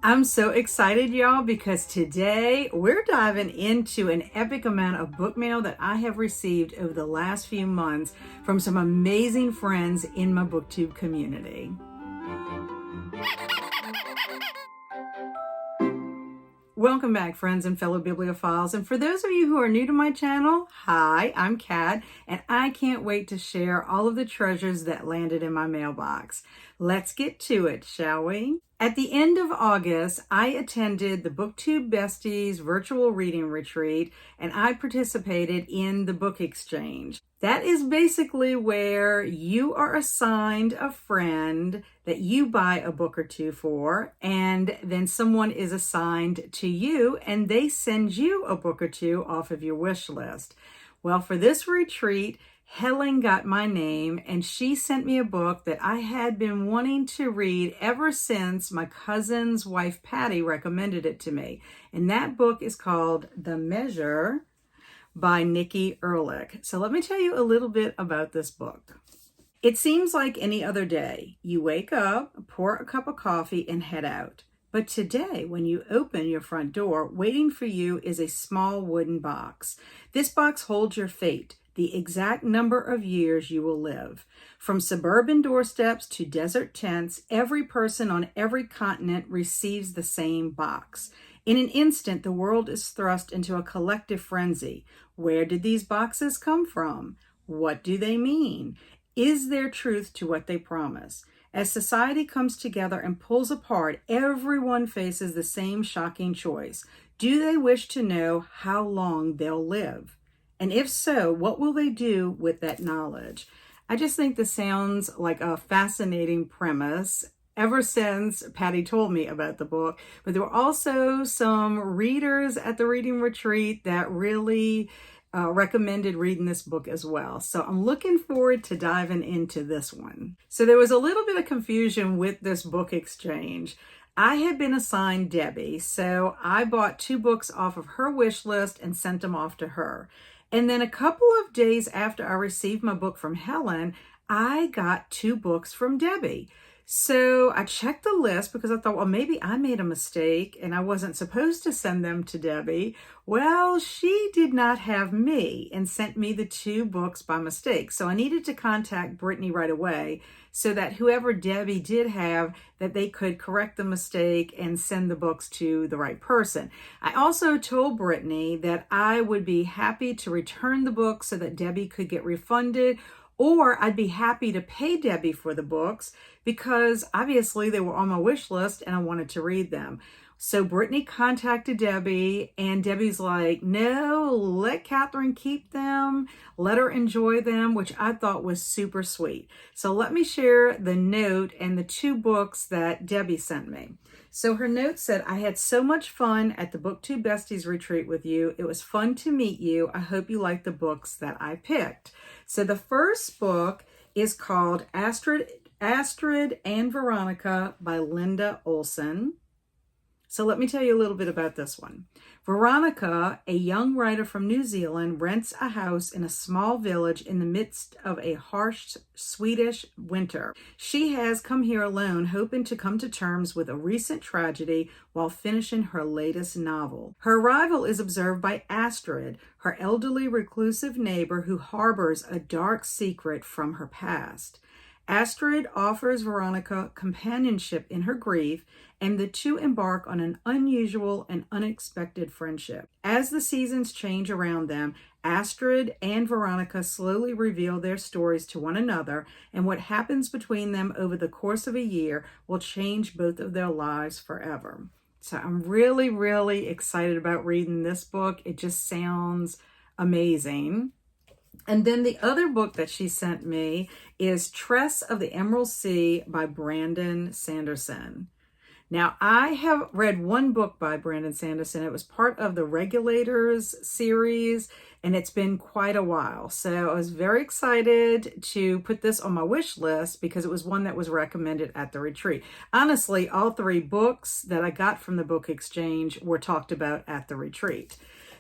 I'm so excited, y'all, because today we're diving into an epic amount of book mail that I have received over the last few months from some amazing friends in my booktube community. Welcome back, friends and fellow bibliophiles. And for those of you who are new to my channel, hi, I'm Kat, and I can't wait to share all of the treasures that landed in my mailbox. Let's get to it, shall we? At the end of August, I attended the Booktube Besties virtual reading retreat, and I participated in the book exchange. That is basically where you are assigned a friend that you buy a book or two for, and then someone is assigned to you and they send you a book or two off of your wish list. Well, for this retreat, Helen got my name and she sent me a book that I had been wanting to read ever since my cousin's wife, Patty, recommended it to me. And that book is called The Measure by Nikki Ehrlich. So let me tell you a little bit about this book. It seems like any other day. You wake up, pour a cup of coffee, and head out. But today, when you open your front door, waiting for you is a small wooden box. This box holds your fate, the exact number of years you will live. From suburban doorsteps to desert tents, every person on every continent receives the same box. In an instant, the world is thrust into a collective frenzy. Where did these boxes come from? What do they mean? Is there truth to what they promise? As society comes together and pulls apart, everyone faces the same shocking choice. Do they wish to know how long they'll live? And if so, what will they do with that knowledge? I just think this sounds like a fascinating premise ever since Patty told me about the book. But there were also some readers at the reading retreat that really recommended reading this book as well. So I'm looking forward to diving into this one. So there was a little bit of confusion with this book exchange. I had been assigned Debbie, so I bought 2 books off of her wish list and sent them off to her. And then a couple of days after I received my book from Helen, I got 2 books from Debbie. So I checked the list because I thought, well, maybe I made a mistake and I wasn't supposed to send them to Debbie. Well, she did not have me and sent me the 2 books by mistake. So I needed to contact Brittany right away so that whoever Debbie did have, that they could correct the mistake and send the books to the right person. I also told Brittany that I would be happy to return the books so that Debbie could get refunded, or I'd be happy to pay Debbie for the books because obviously they were on my wish list and I wanted to read them. So Brittany contacted Debbie and Debbie's like, no, let Catherine keep them, let her enjoy them, which I thought was super sweet. So let me share the note and the 2 books that Debbie sent me. So her note said, I had so much fun at the Booktube Besties retreat with you. It was fun to meet you. I hope you like the books that I picked. So the first book is called Astrid and Veronica by Linda Olson. So let me tell you a little bit about this one. Veronica, a young writer from New Zealand, rents a house in a small village in the midst of a harsh Swedish winter. She has come here alone, hoping to come to terms with a recent tragedy while finishing her latest novel. Her arrival is observed by Astrid, her elderly reclusive neighbor who harbors a dark secret from her past. Astrid offers Veronica companionship in her grief, and the 2 embark on an unusual and unexpected friendship. As the seasons change around them, Astrid and Veronica slowly reveal their stories to one another, and what happens between them over the course of a year will change both of their lives forever. So I'm really, really excited about reading this book. It just sounds amazing. And then the other book that she sent me is Tress of the Emerald Sea by Brandon Sanderson. Now, I have read 1 book by Brandon Sanderson. It was part of the Regulators series, and it's been quite a while. So I was very excited to put this on my wish list because it was one that was recommended at the retreat. Honestly, all 3 books that I got from the book exchange were talked about at the retreat.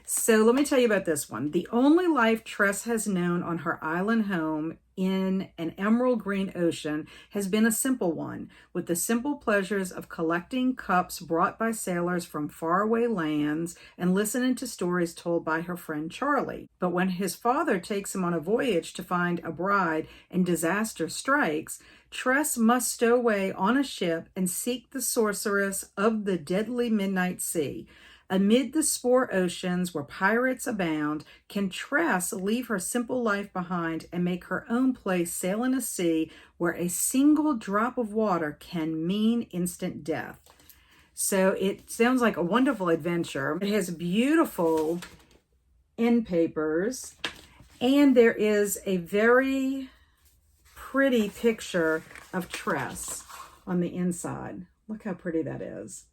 So let me tell you about this one. The only life Tress has known on her island home in an emerald green ocean has been a simple one, with the simple pleasures of collecting cups brought by sailors from faraway lands and listening to stories told by her friend Charlie. But when his father takes him on a voyage to find a bride and disaster strikes, Tress must stow away on a ship and seek the sorceress of the deadly midnight sea. Amid the spore oceans where pirates abound, can Tress leave her simple life behind and make her own place sail in a sea where a single drop of water can mean instant death? So it sounds like a wonderful adventure. It has beautiful end papers, and there is a very pretty picture of Tress on the inside. Look how pretty that is.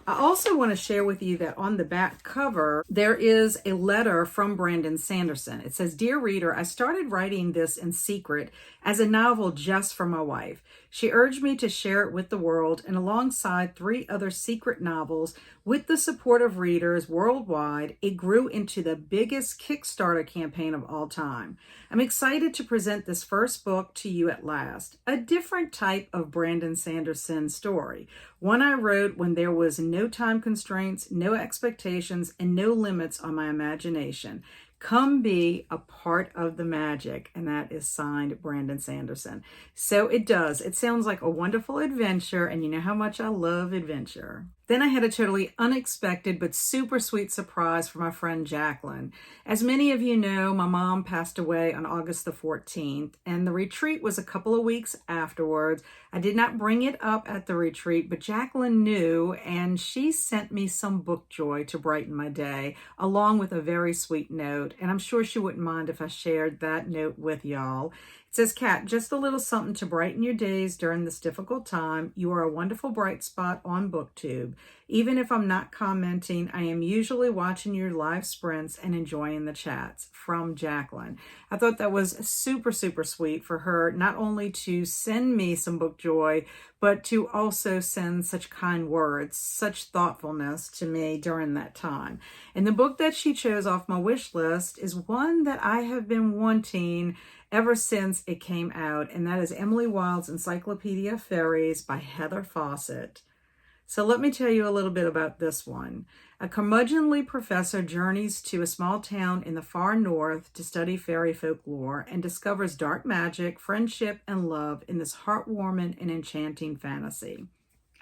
I also want to share with you that on the back cover, there is a letter from Brandon Sanderson. It says, "Dear reader, I started writing this in secret as a novel just for my wife. She urged me to share it with the world, and alongside 3 other secret novels, with the support of readers worldwide, it grew into the biggest Kickstarter campaign of all time. I'm excited to present this first book to you at last, a different type of Brandon Sanderson story, one I wrote when there was no time constraints, no expectations, and no limits on my imagination. Come be a part of the magic." And that is signed Brandon Sanderson. So it does. It sounds like a wonderful adventure, and you know how much I love adventure. Then I had a totally unexpected but super sweet surprise from my friend Jaclyn. As many of you know, my mom passed away on August the 14th, and the retreat was a couple of weeks afterwards. I did not bring it up at the retreat, but Jaclyn knew, and she sent me some book joy to brighten my day, along with a very sweet note, and I'm sure she wouldn't mind if I shared that note with y'all. It says, "Kat, just a little something to brighten your days during this difficult time. You are a wonderful bright spot on BookTube. Even if I'm not commenting, I am usually watching your live sprints and enjoying the chats." From Jaclyn. I thought that was super, super sweet for her, not only to send me some book joy, but to also send such kind words, such thoughtfulness to me during that time. And the book that she chose off my wish list is one that I have been wanting ever since it came out, and that is Emily Wilde's Encyclopedia of Fairies by Heather Fawcett. So let me tell you a little bit about this one. A curmudgeonly professor journeys to a small town in the far north to study fairy folklore and discovers dark magic, friendship, and love in this heartwarming and enchanting fantasy.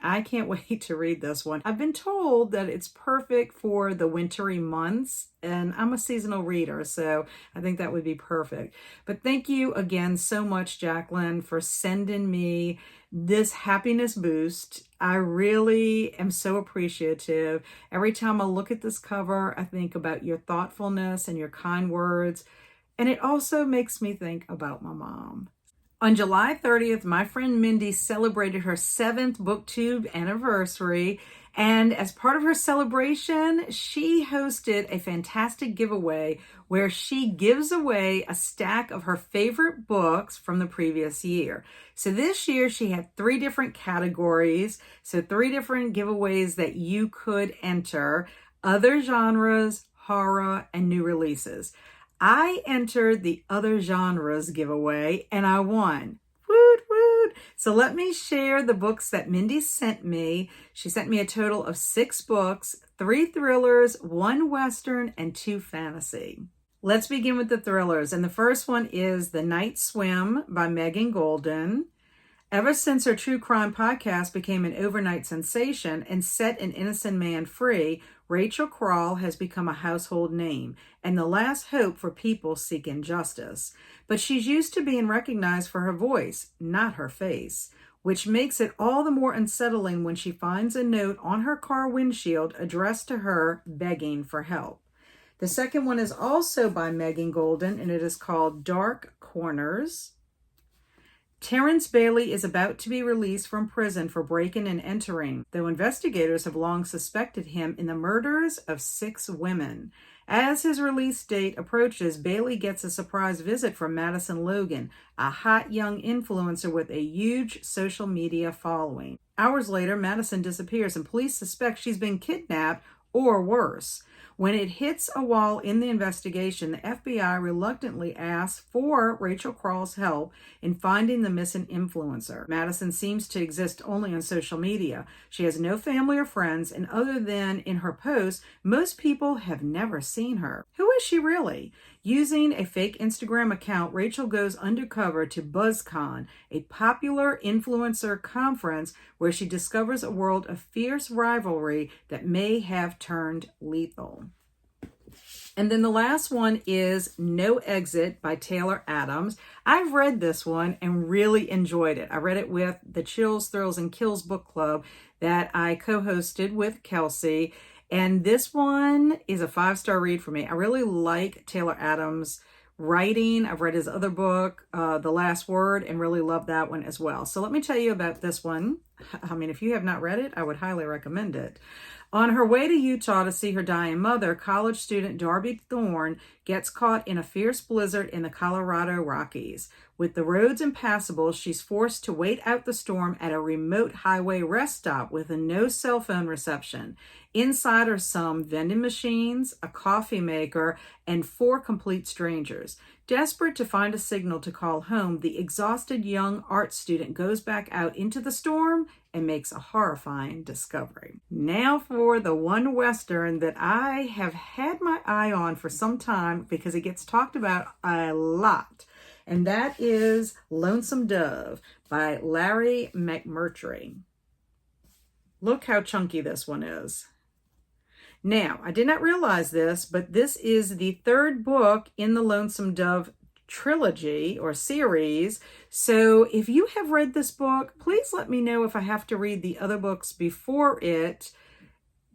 I can't wait to read this one. I've been told that it's perfect for the wintry months, and I'm a seasonal reader, so I think that would be perfect. But thank you again so much, Jaclyn, for sending me this happiness boost. I really am so appreciative. Every time I look at this cover, I think about your thoughtfulness and your kind words, and it also makes me think about my mom. On July 30th, my friend Mindy celebrated her 7th BookTube anniversary, and as part of her celebration, she hosted a fantastic giveaway where she gives away a stack of her favorite books from the previous year. So this year she had 3 different categories, so 3 different giveaways that you could enter: other genres, horror, and new releases. I entered the other genres giveaway and I won. Woot, woot. So let me share the books that Mindy sent me. She sent me a total of 6 books, 3 thrillers, 1 Western, and 2 fantasy. Let's begin with the thrillers. And the first one is The Night Swim by Megan Golden. Ever since her true crime podcast became an overnight sensation and set an innocent man free, Rachel Crall has become a household name and the last hope for people seeking justice. But she's used to being recognized for her voice, not her face, which makes it all the more unsettling when she finds a note on her car windshield addressed to her begging for help. The second one is also by Megan Golden, and it is called Dark Corners. Terrence Bailey is about to be released from prison for breaking and entering, though investigators have long suspected him in the murders of 6 women. As his release date approaches, Bailey gets a surprise visit from Madison Logan, a hot young influencer with a huge social media following. Hours later, Madison disappears and police suspect she's been kidnapped or worse. When it hits a wall in the investigation, the FBI reluctantly asks for Rachel Crall's help in finding the missing influencer. Madison seems to exist only on social media. She has no family or friends, and other than in her posts, most people have never seen her. Who is she really? Using a fake Instagram account, Rachel goes undercover to BuzzCon, a popular influencer conference where she discovers a world of fierce rivalry that may have turned lethal. And then the last one is No Exit by Taylor Adams. I've read this one and really enjoyed it. I read it with the Chills, Thrills, and Kills book club that I co-hosted with Kelsey. And this one is a 5-star read for me. I really like Taylor Adams' writing. I've read his other book, The Last Word, and really love that one as well. So let me tell you about this one. I mean, if you have not read it, I would highly recommend it. On her way to Utah to see her dying mother, college student Darby Thorne gets caught in a fierce blizzard in the Colorado Rockies. With the roads impassable, she's forced to wait out the storm at a remote highway rest stop with a no cell phone reception. Inside are some vending machines, a coffee maker, and 4 complete strangers. Desperate to find a signal to call home, the exhausted young art student goes back out into the storm and makes a horrifying discovery. Now for the one Western that I have had my eye on for some time because it gets talked about a lot, and that is Lonesome Dove by Larry McMurtry. Look how chunky this one is. Now, I did not realize this, but this is the 3rd book in the Lonesome Dove trilogy or series. So if you have read this book, please let me know if I have to read the other books before it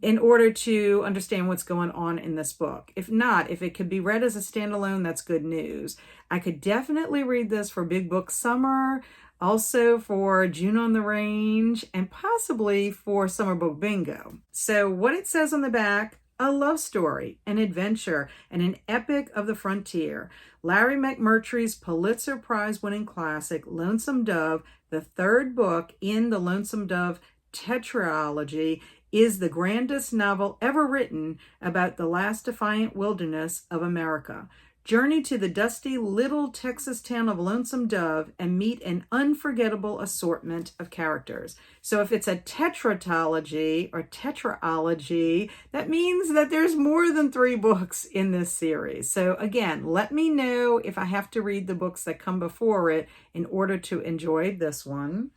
in order to understand what's going on in this book. If not, if it could be read as a standalone, that's good news. I could definitely read this for Big Book Summer, also for June on the Range, and possibly for Summer Book Bingo. So what it says on the back: a love story, an adventure, and an epic of the frontier. Larry McMurtry's Pulitzer Prize-winning classic, Lonesome Dove, the 3rd book in the Lonesome Dove tetralogy, is the grandest novel ever written about the last defiant wilderness of America. Journey to the dusty little Texas town of Lonesome Dove and meet an unforgettable assortment of characters. So if it's a tetralogy or tetralogy, that means that there's more than 3 books in this series. So again, let me know if I have to read the books that come before it in order to enjoy this one.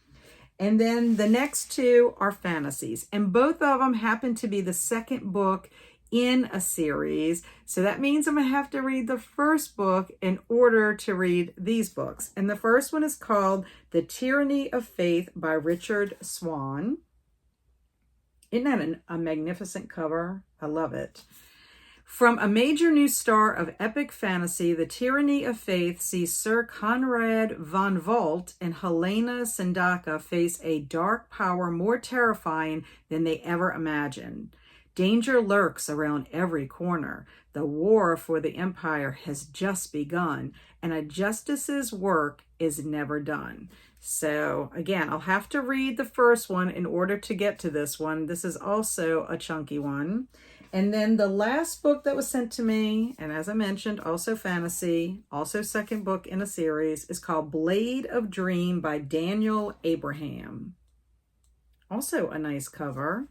And then the next 2 are fantasies, and both of them happen to be the 2nd book in a series. So that means I'm going to have to read the 1st book in order to read these books. And the first one is called The Tyranny of Faith by Richard Swan. Isn't that a magnificent cover? I love it. From a major new star of epic fantasy, The Tyranny of Faith sees Sir Conrad von Volt and Helena Sendaka face a dark power more terrifying than they ever imagined. Danger lurks around every corner. The war for the empire has just begun, and a justice's work is never done. So again, I'll have to read the first one in order to get to this one. This is also a chunky one. And then the last book that was sent to me, and as I mentioned, also fantasy, also 2nd book in a series, is called Blade of Dream by Daniel Abraham. Also a nice cover.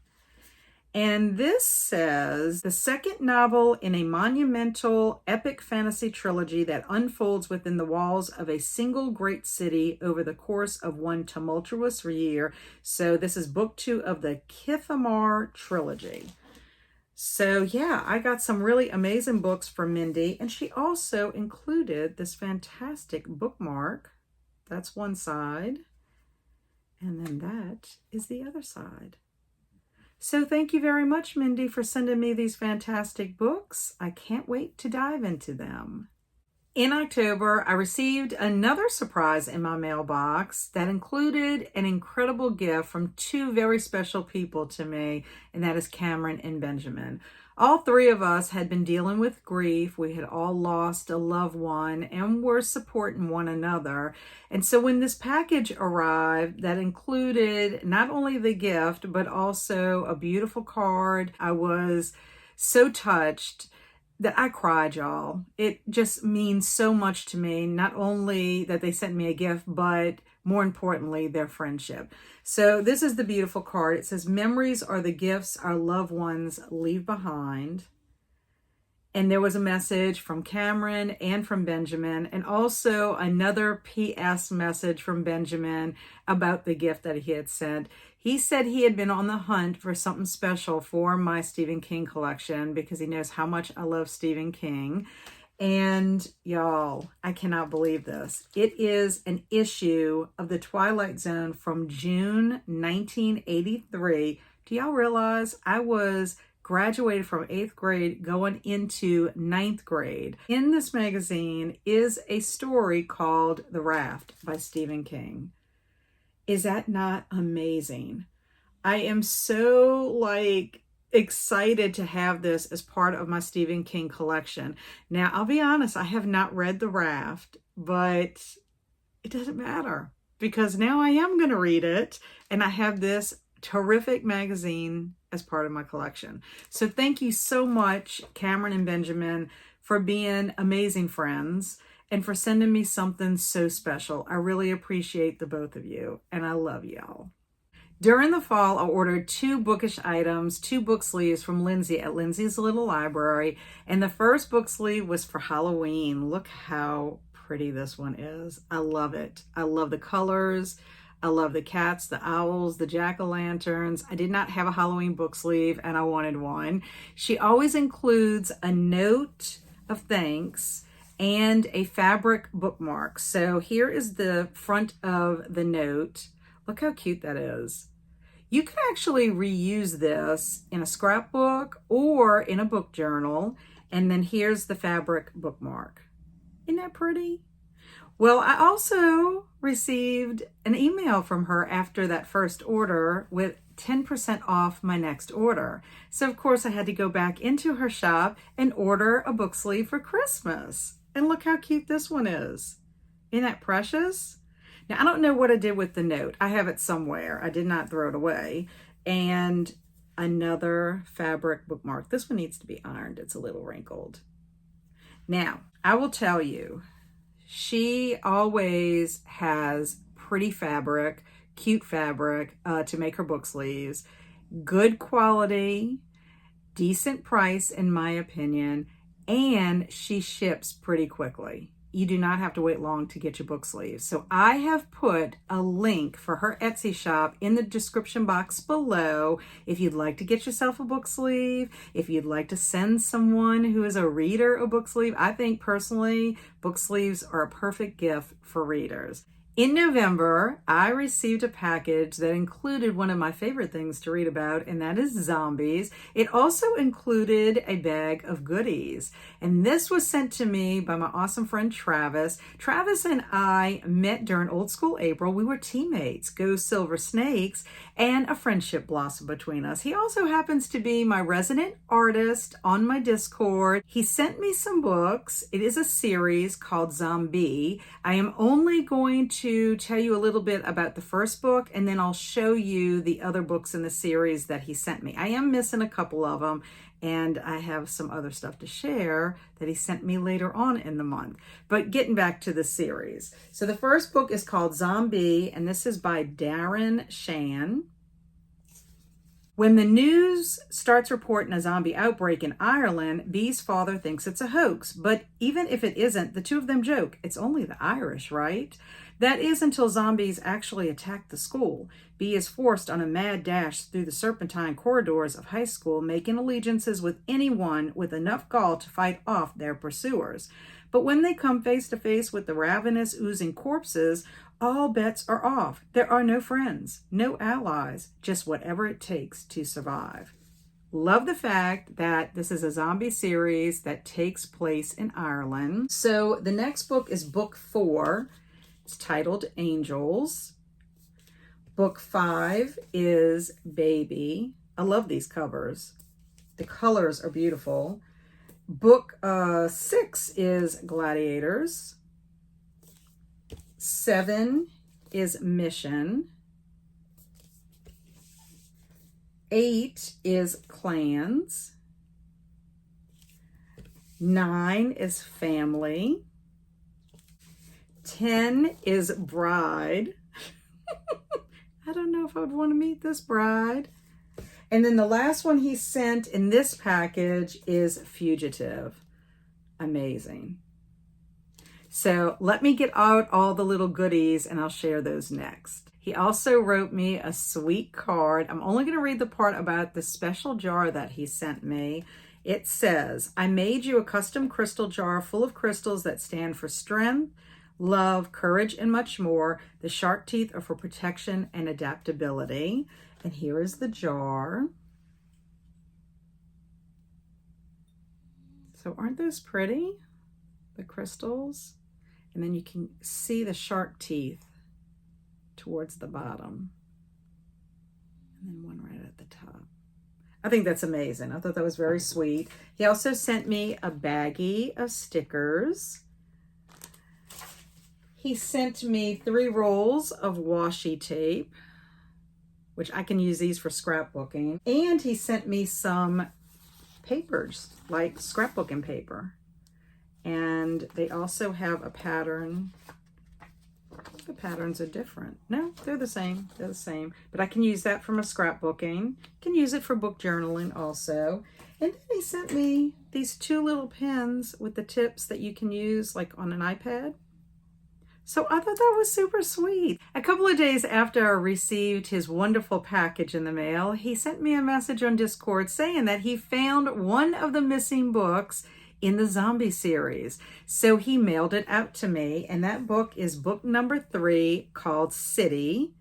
And this says, the 2nd novel in a monumental epic fantasy trilogy that unfolds within the walls of a single great city over the course of one tumultuous year. So this is book 2 of the Kithamar trilogy. So yeah, I got some really amazing books from Mindy, and she also included this fantastic bookmark. That's one side, and then that is the other side. So thank you very much, Mindy, for sending me these fantastic books. I can't wait to dive into them. In October, I received another surprise in my mailbox that included an incredible gift from two very special people to me, and that is Cameron and Benjamin. All three of us had been dealing with grief. We had all lost a loved one and were supporting one another. And so when this package arrived that included not only the gift, but also a beautiful card, I was so touched that I cried, y'all. It just means so much to me, not only that they sent me a gift, but more importantly, their friendship. So this is the beautiful card. It says, "Memories are the gifts our loved ones leave behind." And there was a message from Cameron and from Benjamin, and also another PS message from Benjamin about the gift that he had sent. He said he had been on the hunt for something special for my Stephen King collection because he knows how much I love Stephen King. And y'all, I cannot believe this. It is an issue of The Twilight Zone from June 1983. Do y'all realize I was graduated from 8th grade going into 9th grade? In this magazine is a story called The Raft by Stephen King. Is that not amazing? I am so excited to have this as part of my Stephen King collection. Now, I'll be honest, I have not read The Raft, but it doesn't matter because now I am going to read it, and I have this terrific magazine as part of my collection. So thank you so much, Cameron and Benjamin, for being amazing friends and for sending me something so special. I really appreciate the both of you, and I love y'all. During the fall, I ordered 2 bookish items, 2 book sleeves from Lindsey at Lindsey's Little Library, and the first book sleeve was for Halloween. Look how pretty this one is. I love it. I love the colors. I love the cats, the owls, the jack-o'-lanterns. I did not have a Halloween book sleeve, and I wanted one. She always includes a note of thanks and a fabric bookmark. So here is the front of the note. Look how cute that is. You can actually reuse this in a scrapbook or in a book journal. And then here's the fabric bookmark. Isn't that pretty? Well, I also received an email from her after that first order with 10% off my next order. So of course I had to go back into her shop and order a book sleeve for Christmas. And look how cute this one is. Isn't that precious? Now, I don't know what I did with the note. I have it somewhere. I did not throw it away. And another fabric bookmark. This one needs to be ironed. It's a little wrinkled. Now, I will tell you, she always has pretty fabric, cute fabric to make her book sleeves. Good quality, decent price in my opinion, and she ships pretty quickly. You do not have to wait long to get your book sleeves. So I have put a link for her Etsy shop in the description box below. If you'd like to get yourself a book sleeve, if you'd like to send someone who is a reader a book sleeve, I think personally, book sleeves are a perfect gift for readers. In November, I received a package that included one of my favorite things to read about, and that is zombies. It also included a bag of goodies, and this was sent to me by my awesome friend Travis. Travis and I met during Old School April. We were teammates, Go Silver Snakes, and a friendship blossomed between us. He also happens to be my resident artist on my Discord. He sent me some books. It is a series called Zombie. I am only going to tell you a little bit about the first book, and then I'll show you the other books in the series that he sent me. I am missing a couple of them, and I have some other stuff to share that he sent me later on in the month. But getting back to the series. So the first book is called Zombie, and this is by Darren Shan. When the news starts reporting a zombie outbreak in Ireland, Bee's father thinks it's a hoax. But even if it isn't, the two of them joke, it's only the Irish, right? That is until zombies actually attack the school. Bee is forced on a mad dash through the serpentine corridors of high school, making allegiances with anyone with enough gall to fight off their pursuers. But when they come face to face with the ravenous, oozing corpses, all bets are off. There are no friends, no allies, just whatever it takes to survive. Love the fact that this is a zombie series that takes place in Ireland. So the next book is book 4. It's titled Angels. Book 5 is Baby. I love these covers. The colors are beautiful. Book 6 is Gladiators. 7 is Mission. 8 is Clans. 9 is Family. 10 is Bride. I don't know if I would want to meet this bride. And then the last one he sent in this package is Fugitive. Amazing. So let me get out all the little goodies and I'll share those next. He also wrote me a sweet card. I'm only going to read the part about the special jar that he sent me. It says, I made you a custom crystal jar full of crystals that stand for strength, love, courage, and much more. The shark teeth are for protection and adaptability. And here is the jar. So aren't those pretty? The crystals. And then you can see the shark teeth towards the bottom. And then one right at the top. I think that's amazing. I thought that was very sweet. He also sent me a baggie of stickers. He sent me 3 rolls of washi tape, which I can use these for scrapbooking. And he sent me some papers, like scrapbooking paper. And they also have a pattern. The patterns are different. No, they're the same. They're the same. But I can use that for my scrapbooking. Can use it for book journaling also. And then he sent me these 2 little pens with the tips that you can use like on an iPad. So I thought that was super sweet. A couple of days after I received his wonderful package in the mail, he sent me a message on Discord saying that he found one of the missing books in the zombie series. So he mailed it out to me, and that book is book number 3 called City.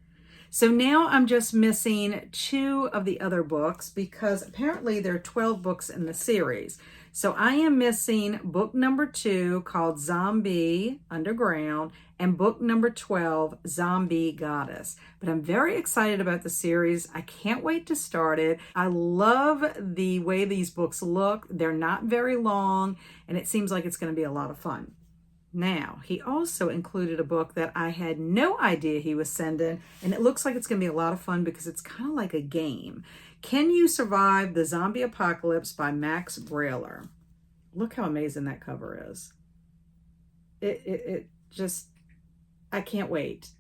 So now I'm just missing 2 of the other books because apparently there are 12 books in the series. So I am missing book number 2 called Zombie Underground and book number 12, Zombie Goddess. But I'm very excited about the series. I can't wait to start it. I love the way these books look. They're not very long, and it seems like it's going to be a lot of fun. Now, he also included a book that I had no idea he was sending, and it looks like it's going to be a lot of fun because it's kind of like a game. Can You Survive the Zombie Apocalypse by Max Brailer. Look how amazing that cover is. It just, I can't wait.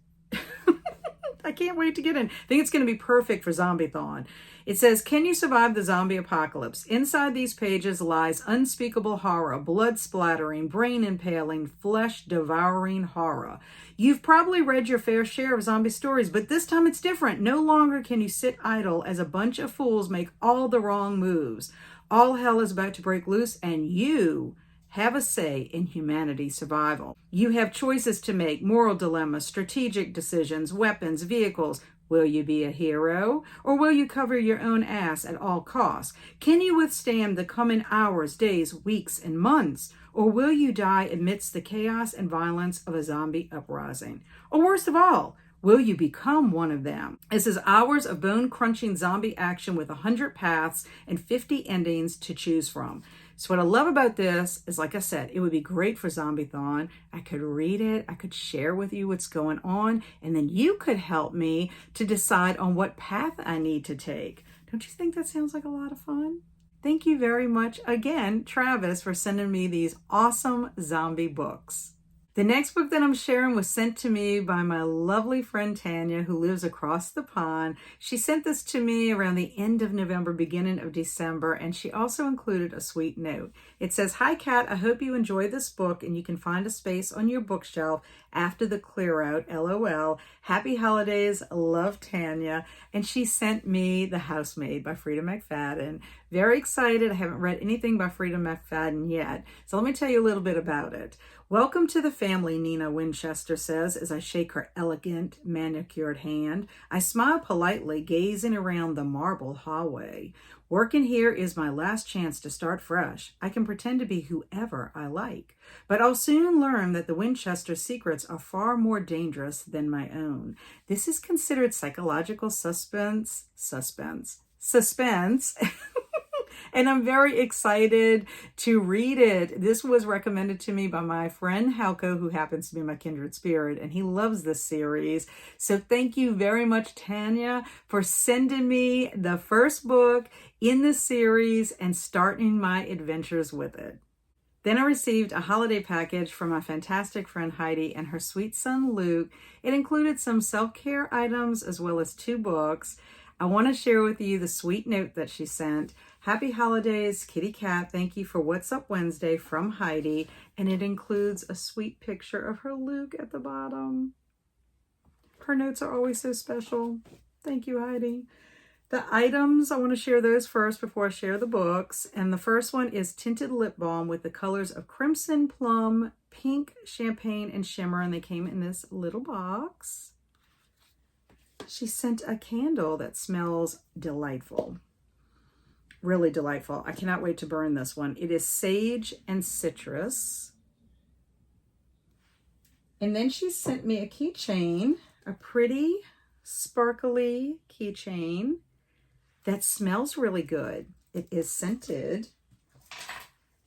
I can't wait to get in. I think it's going to be perfect for Zombie-thon. It says, can you survive the zombie apocalypse? Inside these pages lies unspeakable horror, blood splattering, brain impaling, flesh devouring horror. You've probably read your fair share of zombie stories, but this time it's different. No longer can you sit idle as a bunch of fools make all the wrong moves. All hell is about to break loose, and you have a say in humanity's survival. You have choices to make, moral dilemmas, strategic decisions, weapons, vehicles. Will you be a hero, or will you cover your own ass at all costs? Can you withstand the coming hours, days, weeks, and months? Or will you die amidst the chaos and violence of a zombie uprising? Or worst of all, will you become one of them? This is hours of bone-crunching zombie action with 100 paths and 50 endings to choose from. So what I love about this is, like I said, it would be great for Zombie-thon. I could read it, I could share with you what's going on, and then you could help me to decide on what path I need to take. Don't you think that sounds like a lot of fun? Thank you very much again, Travis, for sending me these awesome zombie books. The next book that I'm sharing was sent to me by my lovely friend Tanya, who lives across the pond. She sent this to me around the end of November, beginning of December, and she also included a sweet note. It says, "Hi Kat, I hope you enjoy this book and you can find a space on your bookshelf after the clear out, LOL. Happy holidays, love Tanya." And she sent me The Housemaid by Frida McFadden. Very excited. I haven't read anything by Frida McFadden yet. So let me tell you a little bit about it. Welcome to the family, Nina Winchester says as I shake her elegant, manicured hand. I smile politely, gazing around the marble hallway. Working here is my last chance to start fresh. I can pretend to be whoever I like. But I'll soon learn that the Winchester secrets are far more dangerous than my own. This is considered psychological suspense. And I'm very excited to read it. This was recommended to me by my friend Halko, who happens to be my kindred spirit, and he loves this series. So thank you very much, Tanya, for sending me the first book in the series and starting my adventures with it. Then I received a holiday package from my fantastic friend Heidi and her sweet son Luke. It included some self-care items as well as 2 books. I want to share with you the sweet note that she sent. Happy holidays, kitty cat. Thank you for What's Up Wednesday from Heidi. And it includes a sweet picture of her Luke at the bottom. Her notes are always so special. Thank you, Heidi. The items, I want to share those first before I share the books. And the first one is tinted lip balm with the colors of crimson, plum, pink, champagne, and shimmer. And they came in this little box. She sent a candle that smells delightful. Really delightful. I cannot wait to burn this one. It is sage and citrus. And then she sent me a keychain, a pretty sparkly keychain that smells really good. It is scented.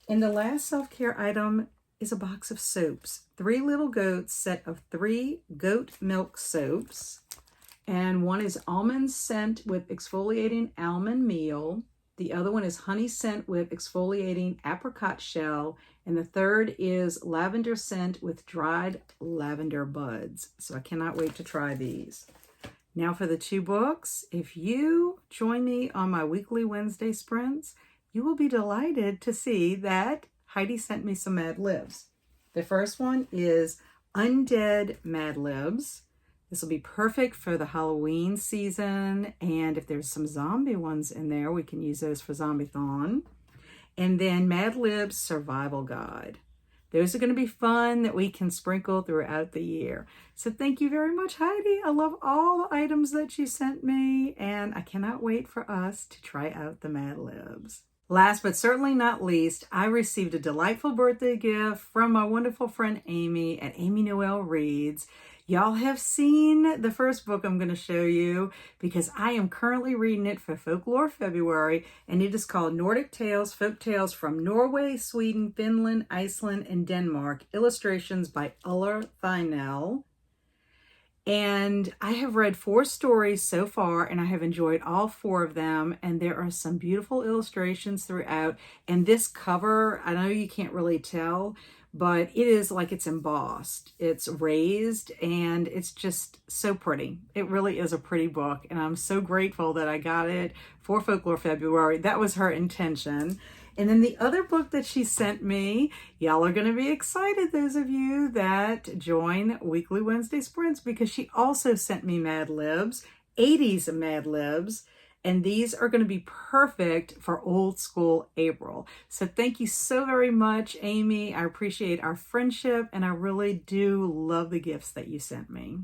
And the last self-care item is a box of soaps. 3 Little Goats set of 3 goat milk soaps. And one is almond scent with exfoliating almond meal. The other one is honey scent with exfoliating apricot shell. And the third is lavender scent with dried lavender buds. So I cannot wait to try these. Now for the 2 books. If you join me on my weekly Wednesday sprints, you will be delighted to see that Heidi sent me some Mad Libs. The first one is Undead Mad Libs. This will be perfect for the Halloween season. And if there's some zombie ones in there, we can use those for Zombie-thon. And then Mad Libs Survival Guide. Those are going to be fun that we can sprinkle throughout the year. So thank you very much, Heidi. I love all the items that you sent me. And I cannot wait for us to try out the Mad Libs. Last but certainly not least, I received a delightful birthday gift from my wonderful friend Amy at Amy Noel Reads. Y'all have seen the first book I'm going to show you because I am currently reading it for Folklore February, and it is called Nordic Tales, Folk Tales from Norway, Sweden, Finland, Iceland, and Denmark. Illustrations by Ulla Thynell. And I have read 4 stories so far, and I have enjoyed all 4 of them. And there are some beautiful illustrations throughout. And this cover, I know you can't really tell, but it is like it's embossed. It's raised, and it's just so pretty. It really is a pretty book, and I'm so grateful that I got it for Folklore February. That was her intention. And then the other book that she sent me, y'all are going to be excited, those of you that join Weekly Wednesday Sprints, because she also sent me Mad Libs, 80s Mad Libs. And these are going to be perfect for old school April. So thank you so very much, Amy. I appreciate our friendship, and I really do love the gifts that you sent me.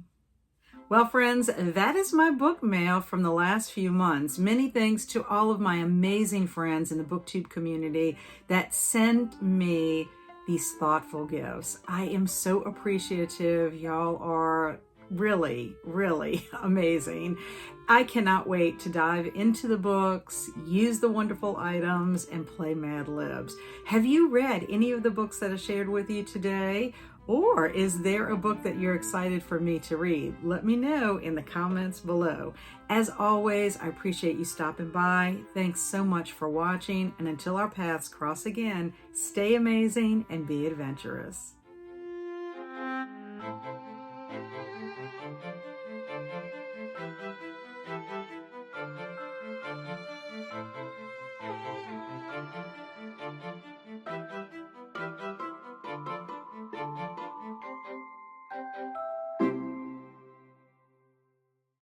Well, friends, that is my book mail from the last few months. Many thanks to all of my amazing friends in the BookTube community that sent me these thoughtful gifts. I am so appreciative. Y'all are really, really amazing. I cannot wait to dive into the books, use the wonderful items, and play Mad Libs. Have you read any of the books that I shared with you today? Or is there a book that you're excited for me to read? Let me know in the comments below. As always, I appreciate you stopping by. Thanks so much for watching. And until our paths cross again, stay amazing and be adventurous.